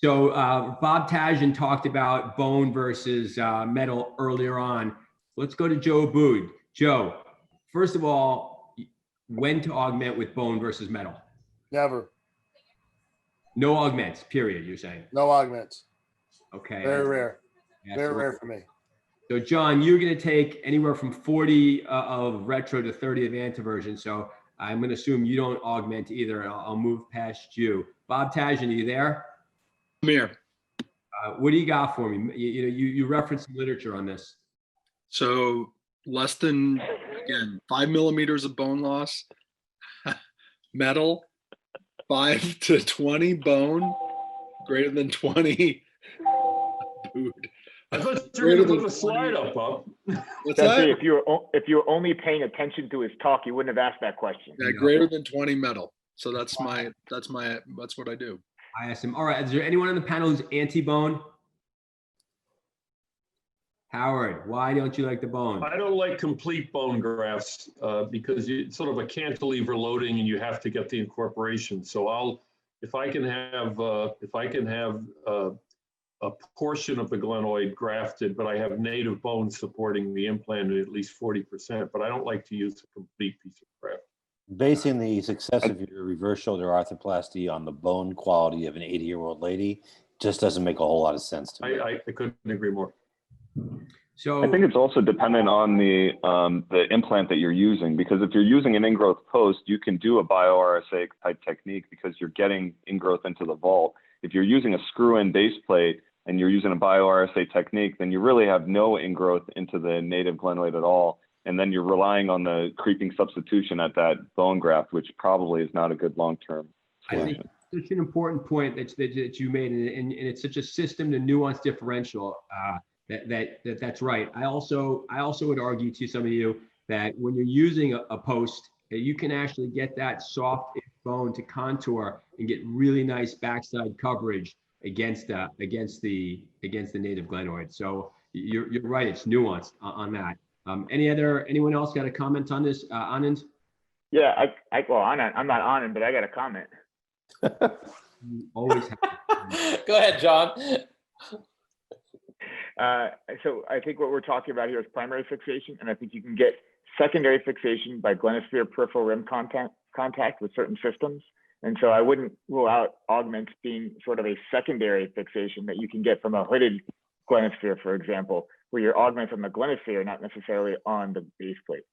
So Bob Tajan talked about bone versus metal earlier on. Let's go to Joe Abboud. Joe, first of all, when to augment with bone versus metal? Never. No augments, period, you're saying? No augments. Okay. Very rare. Yeah, Very so, rare for me. So John, you're going to take anywhere from 40 of retro to 30 of antiversion. So I'm going to assume you don't augment either. I'll move past you. Bob Tajan, are you there? I'm here. What do you got for me? You referenced some literature on this. So less than, again, 5 millimeters of bone loss, metal, 5 to 20 bone, greater than 20 food. I thought you were going to put a slide up, Bob. What's that? If you were only paying attention to his talk, you wouldn't have asked that question. Yeah, greater than 20 metal. So that's what I do. I asked him. All right. Is there anyone on the panel who's anti-bone? Howard, why don't you like the bone? I don't like complete bone grafts because it's sort of a cantilever loading, and you have to get the incorporation. So if I can have a portion of the glenoid grafted, but I have native bone supporting the implant at least 40%. But I don't like to use a complete piece of graft. Basing the success of your reverse shoulder arthroplasty on the bone quality of an 80-year-old lady just doesn't make a whole lot of sense to me. I couldn't agree more. So I think it's also dependent on the implant that you're using, because if you're using an ingrowth post, you can do a bio-RSA type technique because you're getting ingrowth into the vault. If you're using a screw-in base plate and you're using a bio-RSA technique, then you really have no ingrowth into the native glenoid at all. And then you're relying on the creeping substitution at that bone graft, which probably is not a good long-term solution. I think such an important point that you made, and it's such a system to nuance differential. That's right. I also would argue to some of you that when you're using a post, you can actually get that soft bone to contour and get really nice backside coverage against the native glenoid. So you're right. It's nuanced on that. Anyone else got a comment on this, Anand? Yeah, I'm not Anand, but I got a comment. You always have. Go ahead, John. So I think what we're talking about here is primary fixation, and I think you can get secondary fixation by glenosphere peripheral rim contact with certain systems. And so I wouldn't rule out augments being sort of a secondary fixation that you can get from a hooded glenosphere, for example, where you're augmenting from the glenosphere, not necessarily on the base plate.